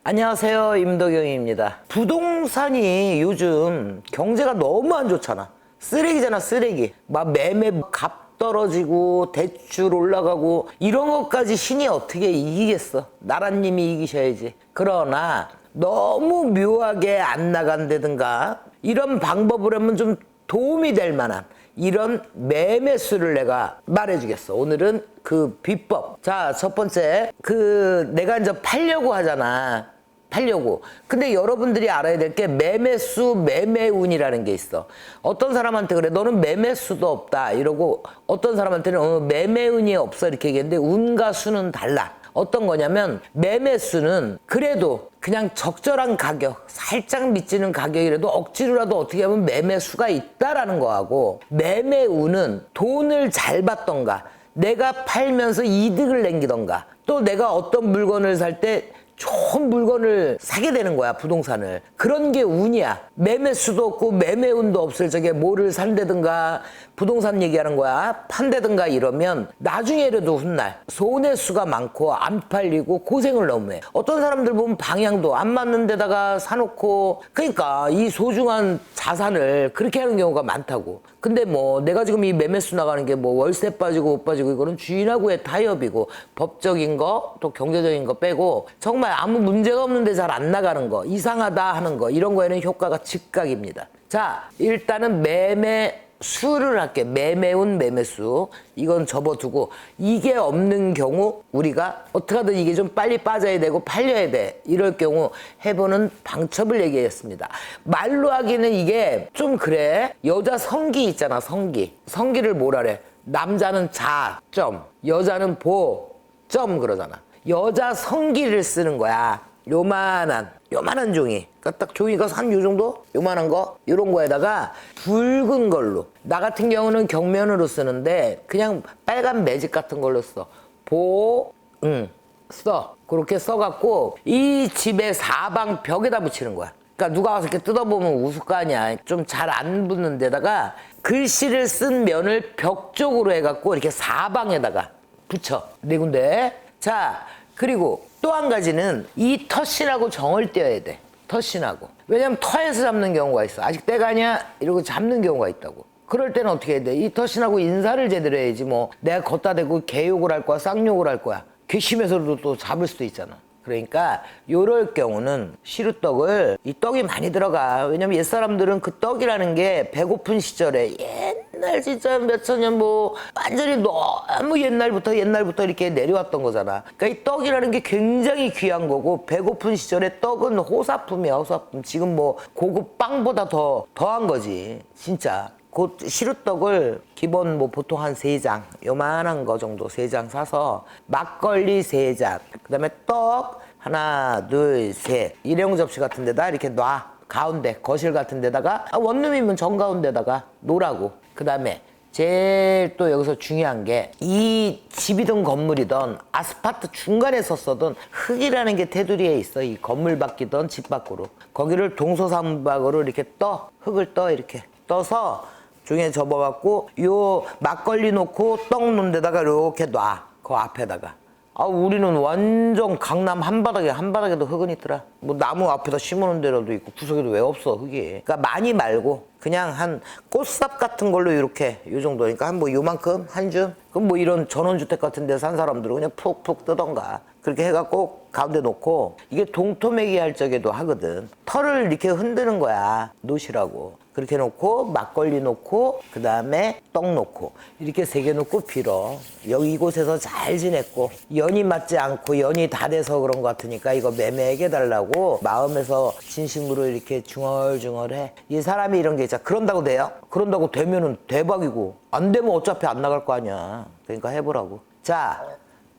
안녕하세요, 임덕영입니다. 부동산이 요즘 경제가 너무 안 좋잖아. 쓰레기잖아, 쓰레기. 막 매매 값 떨어지고 대출 올라가고 이런 것까지 신이 어떻게 이기겠어. 나라님이 이기셔야지. 그러나 너무 묘하게 안 나간다든가 이런 방법을 하면 좀 도움이 될 만한 이런 매매수를 내가 말해주겠어. 오늘은 그 비법. 자, 첫 번째, 내가 이제 팔려고 하잖아. 팔려고. 근데 여러분들이 알아야 될 게 매매수, 매매운이라는 게 있어. 어떤 사람한테 그래, 너는 매매수도 없다 이러고, 어떤 사람한테는 매매운이 없어 이렇게 얘기했는데, 운과 수는 달라. 어떤 거냐면 매매수는 그래도 그냥 적절한 가격, 살짝 미치는 가격이라도 억지로라도 어떻게 하면 매매수가 있다라는 거하고, 매매운은 돈을 잘 받던가 내가 팔면서 이득을 남기던가 또 내가 어떤 물건을 살 때 좋은 물건을 사게 되는 거야, 부동산을. 그런 게 운이야. 매매수도 없고 매매운도 없을 적에 뭐를 산다든가 부동산 얘기하는 거야. 판다든가 이러면 나중에라도 훗날 손해수가 많고 안 팔리고 고생을 너무 해. 어떤 사람들 보면 방향도 안 맞는 데다가 사놓고, 그러니까 이 소중한 자산을 그렇게 하는 경우가 많다고. 근데 뭐 내가 지금 이 매매수 나가는 게 뭐 월세 빠지고 못 빠지고 이거는 주인하고의 타협이고, 법적인 거 또 경제적인 거 빼고 정말 아무 문제가 없는데 잘 안 나가는 거, 이상하다 하는 거, 이런 거에는 효과가 즉각입니다. 자, 일단은 매매수를 할게. 매매운, 매매수. 이건 접어두고, 이게 없는 경우 우리가 어떻게 하든 이게 좀 빨리 빠져야 되고 팔려야 돼, 이럴 경우 해보는 방법을 얘기했습니다. 말로 하기는 이게 좀 그래. 여자 성기 있잖아, 성기. 성기를 뭐라래? 남자는 자, 점. 여자는 보, 점 그러잖아. 여자 성기를 쓰는 거야. 요만한 종이. 그러니까 딱 종이가 한 요 정도? 요만한 거? 요런 거에다가 붉은 걸로. 나 같은 경우는 경면으로 쓰는데 그냥 빨간 매직 같은 걸로 써. 써. 그렇게 써갖고 이 집의 사방 벽에다 붙이는 거야. 그러니까 누가 와서 이렇게 뜯어보면 웃을 거 아니야. 좀 잘 안 붙는 데다가 글씨를 쓴 면을 벽 쪽으로 해갖고 이렇게 사방에다가 붙여. 네 군데. 자, 그리고 또 한 가지는 이 터신하고 정을 떼어야 돼. 터신하고. 왜냐면 터에서 잡는 경우가 있어. 아직 때가 아니야? 이러고 잡는 경우가 있다고. 그럴 때는 어떻게 해야 돼? 이 터신하고 인사를 제대로 해야지. 뭐 내가 걷다 대고 개욕을 할 거야, 쌍욕을 할 거야. 괘씸해서도 또 잡을 수도 있잖아. 그러니까 요럴 경우는 시루떡을, 이 떡이 많이 들어가. 왜냐면 옛사람들은 그 떡이라는 게 배고픈 시절에 옛날 진짜 몇천 년 뭐 완전히 너무 옛날부터 이렇게 내려왔던 거잖아. 그러니까 이 떡이라는 게 굉장히 귀한 거고, 배고픈 시절에 떡은 호사품이야, 호사품. 지금 뭐 고급 빵보다 더한 거지 진짜. 그 시루떡을 기본 뭐 보통 한 3장, 요만한 거 정도 3장 사서 막걸리 3잔, 그 다음에 떡 하나, 둘, 셋, 일회용 접시 같은 데다 이렇게 놔. 가운데, 거실 같은 데다가, 원룸이면 정가운데다가 놓으라고. 그 다음에 제일 또 여기서 중요한 게, 이 집이든 건물이든 아스파트 중간에 섰어든 흙이라는 게 테두리에 있어. 이 건물 밖이든 집 밖으로. 거기를 동서남북으로 이렇게 흙을 이렇게 떠서 중에 접어갖고 요 막걸리 놓고 떡 놓은 데다가 이렇게 놔. 그 앞에다가. 우리는 완전 강남 한바닥에도 흙은 있더라. 뭐 나무 앞에다 심어놓은 데라도 있고 구석에도 왜 없어, 흙이. 그러니까 많이 말고 그냥 한 꽃삽 같은 걸로 이렇게 요 정도니까 한 뭐 요만큼 한 줌. 그럼 뭐 이런 전원주택 같은 데 산 사람들은 그냥 푹푹 뜨던가 그렇게 해갖고 가운데 놓고, 이게 동토매기 할 적에도 하거든. 털을 이렇게 흔드는 거야, 놓으시라고. 그렇게 놓고 막걸리 놓고 그 다음에 떡 놓고 이렇게 3개 놓고 빌어. 여기 이곳에서 잘 지냈고, 연이 맞지 않고 연이 다 돼서 그런 것 같으니까 이거 매매하게 달라고 마음에서 진심으로 이렇게 중얼중얼해. 이 사람이 이런 게 있잖아. 그런다고 돼요? 그런다고 되면은 대박이고, 안 되면 어차피 안 나갈 거 아니야. 그러니까 해보라고. 자,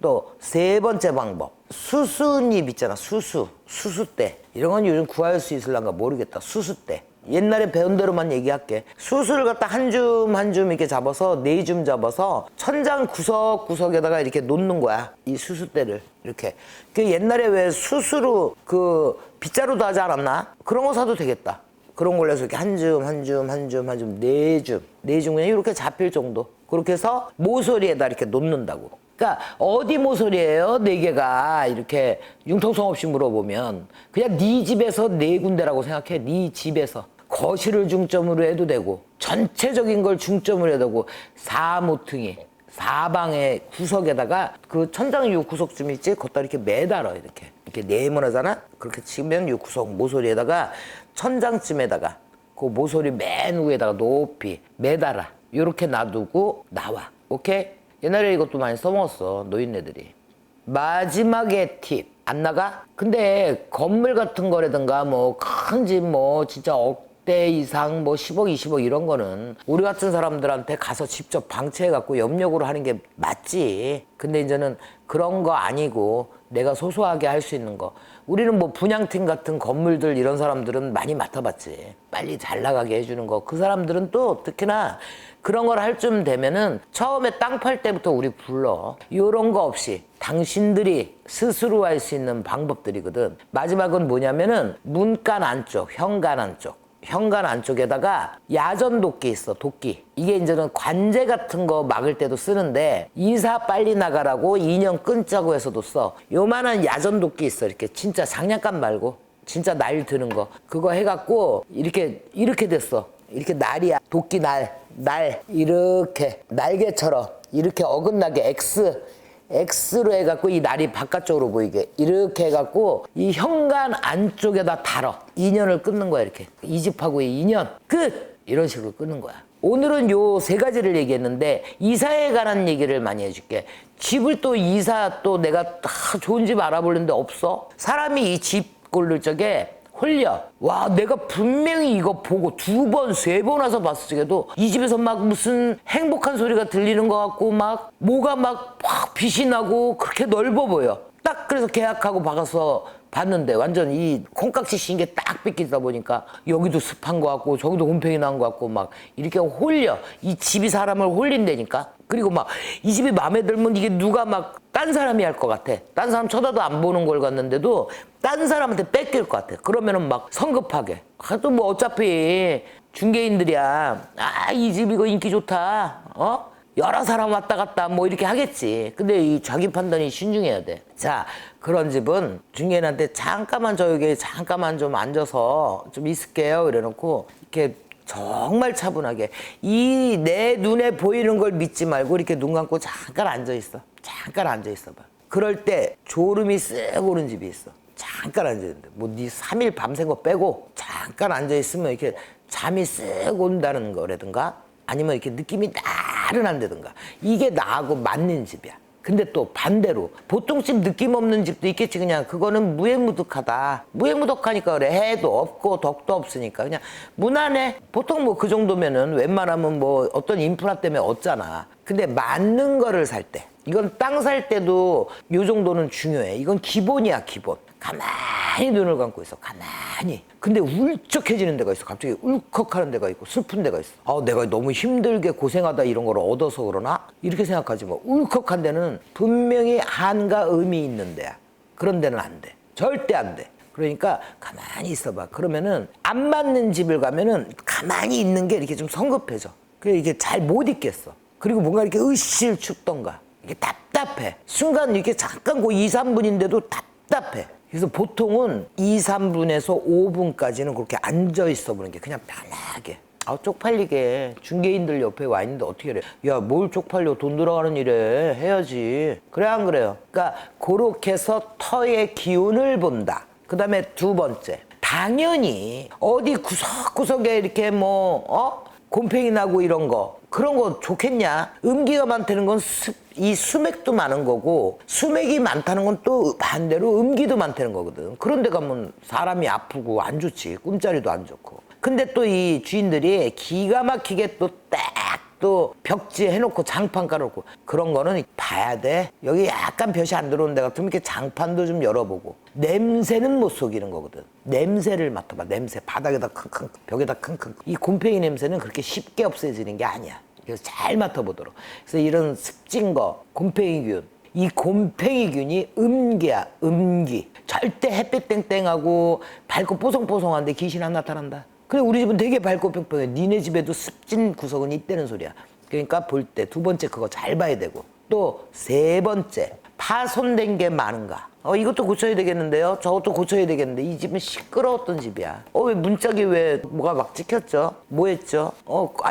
또 3번째 방법. 수수잎 있잖아. 수수대. 이런 건 요즘 구할 수 있을란가 모르겠다. 수수대. 옛날에 배운 대로만 얘기할게. 수수를 갖다 한 줌 한 줌 이렇게 잡아서 4줌 잡아서 천장 구석구석에다가 이렇게 놓는 거야. 이 수수대를 이렇게. 그 옛날에 왜 수수로 그 빗자루도 하지 않았나? 그런 거 사도 되겠다. 그런 걸로 해서 이렇게 한 줌, 한 줌, 한 줌, 한 줌, 4줌. 4줌 그냥 이렇게 잡힐 정도. 그렇게 해서 모서리에다 이렇게 놓는다고. 그러니까 어디 모서리예요? 네 개가 이렇게 융통성 없이 물어보면 그냥 네 집에서 네 군데라고 생각해. 네 집에서 거실을 중점으로 해도 되고 전체적인 걸 중점으로 해도 되고 사모퉁이 사방의 구석에다가 그 천장 요 구석 좀 있지? 걷다 이렇게 매달아 이렇게 네모나잖아? 그렇게 치면 요 구석 모서리에다가 천장쯤에다가 그 모서리 맨 위에다가 높이 매달아 요렇게 놔두고 나와. 오케이? 옛날에 이것도 많이 써먹었어 노인네들이. 마지막에 팁 안 나가? 근데 건물 같은 거라든가 뭐 큰 집 뭐 진짜 억대 이상 뭐 10억 20억 이런 거는 우리 같은 사람들한테 가서 직접 방치해갖고 염력으로 하는 게 맞지. 근데 이제는 그런 거 아니고 내가 소소하게 할 수 있는 거. 우리는 뭐 분양팀 같은 건물들 이런 사람들은 많이 맡아봤지. 빨리 잘 나가게 해주는 거. 그 사람들은 또 특히나 그런 걸 할 쯤 되면은 처음에 땅 팔 때부터 우리 불러. 요런 거 없이 당신들이 스스로 할 수 있는 방법들이거든. 마지막은 뭐냐면은 문간 안쪽, 현관 안쪽. 현관 안쪽에다가 야전 도끼 있어, 도끼. 이게 이제는 관제 같은 거 막을 때도 쓰는데 이사 빨리 나가라고 인연 끊자고 해서도 써. 요만한 야전 도끼 있어. 이렇게 진짜 장난감 말고 진짜 날 드는 거. 그거 해갖고 이렇게 됐어. 이렇게 날이야. 도끼 날 이렇게 날개처럼 이렇게 어긋나게 X로 해갖고 이 날이 바깥쪽으로 보이게 이렇게 해갖고 이 현관 안쪽에다 달어. 인연을 끊는 거야. 이렇게 이 집하고의 인연 끝 이런 식으로 끊는 거야. 오늘은 요 세 가지를 얘기했는데 이사에 관한 얘기를 많이 해줄게. 집을 또 이사 또 내가 다 좋은 집 알아보는데 없어. 사람이 이 집 고를 적에 홀려. 와, 내가 분명히 이거 보고 2번, 3번 와서 봤을 적에도 이 집에서 막 무슨 행복한 소리가 들리는 것 같고 막 뭐가 막 빛이 나고 그렇게 넓어 보여. 딱 그래서 계약하고 박아서 봤는데 완전 이 콩깍지 씌인 게 딱 뺏기다 보니까 여기도 습한 것 같고 저기도 곰팡이 난 것 같고 막 이렇게 홀려. 이 집이 사람을 홀린다니까. 그리고 막 이 집이 마음에 들면 이게 누가 막 딴 사람이 할 것 같아. 딴 사람 쳐다도 안 보는 걸 갔는데도 딴 사람한테 뺏길 것 같아. 그러면은 막 성급하게. 또 뭐 어차피 중개인들이야. 아, 이 집 이거 인기 좋다. 여러 사람 왔다 갔다 뭐 이렇게 하겠지. 근데 이 자기 판단이 신중해야 돼. 자, 그런 집은 중개인한테 잠깐만 잠깐만 좀 앉아서 좀 있을게요. 이래놓고 이렇게 정말 차분하게 이 내 눈에 보이는 걸 믿지 말고 이렇게 눈 감고 잠깐 앉아있어. 잠깐 앉아있어 봐. 그럴 때 졸음이 쓱 오는 집이 있어. 잠깐 앉아있는데 뭐 네 3일 밤샌 거 빼고 잠깐 앉아있으면 이렇게 잠이 쓱 온다는 거라든가 아니면 이렇게 느낌이 나른한다든가 이게 나하고 맞는 집이야. 근데 또 반대로 보통 집 느낌 없는 집도 있겠지. 그냥 그거는 무해무득하다. 무해무득하니까 그래. 해도 없고 덕도 없으니까 그냥 무난해. 보통 뭐 그 정도면은 웬만하면 뭐 어떤 인프라 때문에 얻잖아. 근데 맞는 거를 살 때 이건 땅 살 때도 요 정도는 중요해. 이건 기본이야, 기본. 가만히 눈을 감고 있어. 가만히. 근데 울적해지는 데가 있어. 갑자기 울컥하는 데가 있고 슬픈 데가 있어. 아, 내가 너무 힘들게 고생하다 이런 걸 얻어서 그러나? 이렇게 생각하지 뭐. 울컥한 데는 분명히 한가 의미 있는 데야. 그런 데는 안 돼. 절대 안 돼. 그러니까 가만히 있어봐. 그러면은 안 맞는 집을 가면은 가만히 있는 게 이렇게 좀 성급해져. 그래 이게 잘 못 있겠어. 그리고 뭔가 이렇게 으실 춥던가. 이게 답답해. 순간 이렇게 잠깐 그 2, 3분인데도 답답해. 그래서 보통은 2, 3분에서 5분까지는 그렇게 앉아있어 보는 게 그냥 편하게. 아, 쪽팔리게. 중개인들 옆에 와 있는데 어떻게 그래. 야, 뭘 쪽팔려. 돈 들어가는 일에 해야지. 그래, 안 그래요? 그러니까 그렇게 해서 터의 기운을 본다. 그 다음에 두 번째. 당연히 어디 구석구석에 이렇게 곰팡이 나고 이런 거. 그런 거 좋겠냐? 음기가 많다는 건 이 수맥도 많은 거고 수맥이 많다는 건 또 반대로 음기도 많다는 거거든. 그런 데 가면 사람이 아프고 안 좋지. 꿈자리도 안 좋고. 근데 또 이 주인들이 기가 막히게 또 딱 또 벽지 해놓고 장판 깔아놓고 그런 거는 봐야 돼. 여기 약간 볕이 안 들어오는 데 같으면 이렇게 장판도 좀 열어보고. 냄새는 못 속이는 거거든. 냄새를 맡아봐. 냄새. 바닥에다 킁킁 벽에다 킁킁. 이 곰팡이 냄새는 그렇게 쉽게 없애지는 게 아니야. 그래서 잘 맡아보도록. 그래서 이런 습진 거, 곰팡이균. 이 곰팡이균이 음기야, 음기. 절대 햇빛 땡땡하고 밝고 뽀송뽀송한데 귀신 안 나타난다. 근데 우리 집은 되게 밝고 평평해. 니네 집에도 습진 구석은 있다는 소리야. 그러니까 볼 때 두 번째 그거 잘 봐야 되고. 또 세 번째, 파손된 게 많은가? 이것도 고쳐야 되겠는데요. 저것도 고쳐야 되겠는데 이 집은 시끄러웠던 집이야. 왜 문짝이 왜 뭐가 막 찍혔죠? 뭐 했죠?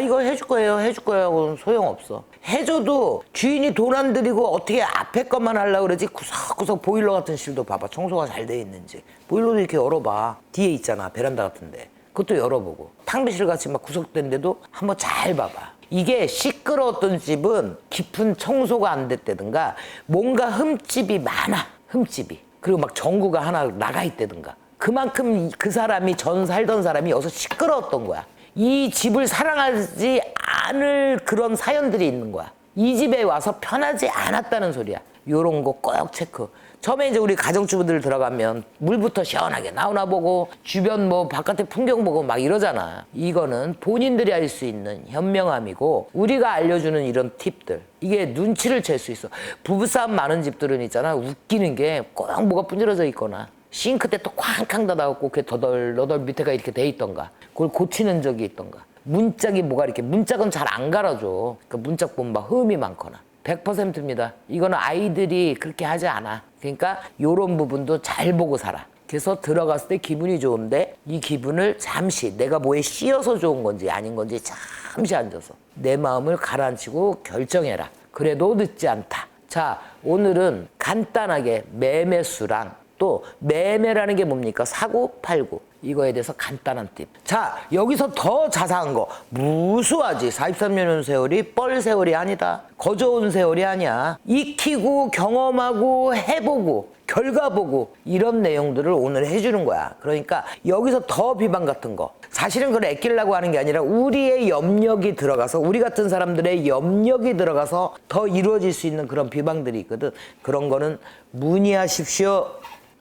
이거 해줄 거예요. 해줄 거예요. 그럼 소용없어. 해줘도 주인이 돈 안 들이고 어떻게 앞에 것만 하려고 그러지? 구석구석 보일러 같은 실도 봐봐. 청소가 잘 돼 있는지. 보일러도 이렇게 열어봐. 뒤에 있잖아. 베란다 같은데. 그것도 열어보고. 탕비실 같이 막 구석된 데도 한번 잘 봐봐. 이게 시끄러웠던 집은 깊은 청소가 안 됐다든가 뭔가 흠집이 많아. 흠집이. 그리고 막 전구가 하나 나가 있다든가. 그만큼 그 사람이 전 살던 사람이 여기서 시끄러웠던 거야. 이 집을 사랑하지 않을 그런 사연들이 있는 거야. 이 집에 와서 편하지 않았다는 소리야. 요런 거 꼭 체크. 처음에 이제 우리 가정주부들 들어가면 물부터 시원하게 나오나 보고 주변 뭐 바깥에 풍경 보고 막 이러잖아. 이거는 본인들이 알 수 있는 현명함이고 우리가 알려주는 이런 팁들. 이게 눈치를 챌 수 있어. 부부싸움 많은 집들은 있잖아. 웃기는 게 꼭 뭐가 분질러져 있거나 싱크대 또 쾅쾅 닫아갖고 그게 더덜더덜 밑에가 이렇게 돼 있던가 그걸 고치는 적이 있던가 문짝이 뭐가 이렇게 문짝은 잘 안 갈아줘. 그러니까 문짝 보면 막 흠이 많거나 100%입니다. 이거는 아이들이 그렇게 하지 않아. 그러니까 요런 부분도 잘 보고 살아. 그래서 들어갔을 때 기분이 좋은데 이 기분을 잠시 내가 뭐에 씌어서 좋은 건지 아닌 건지 잠시 앉아서 내 마음을 가라앉히고 결정해라. 그래도 늦지 않다. 자, 오늘은 간단하게 매매수랑 또 매매라는 게 뭡니까? 사고 팔고 이거에 대해서 간단한 팁. 자, 여기서 더 자세한 거 무수하지. 43년 세월이 뻘 세월이 아니다. 거저온 세월이 아니야. 익히고 경험하고 해보고 결과 보고 이런 내용들을 오늘 해주는 거야. 그러니까 여기서 더 비방 같은 거 사실은 그걸 애끼려고 하는 게 아니라 우리의 염력이 들어가서 우리 같은 사람들의 염력이 들어가서 더 이루어질 수 있는 그런 비방들이 있거든. 그런 거는 문의하십시오.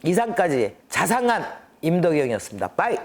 이상까지 자상한 임덕영이었습니다. 빠이.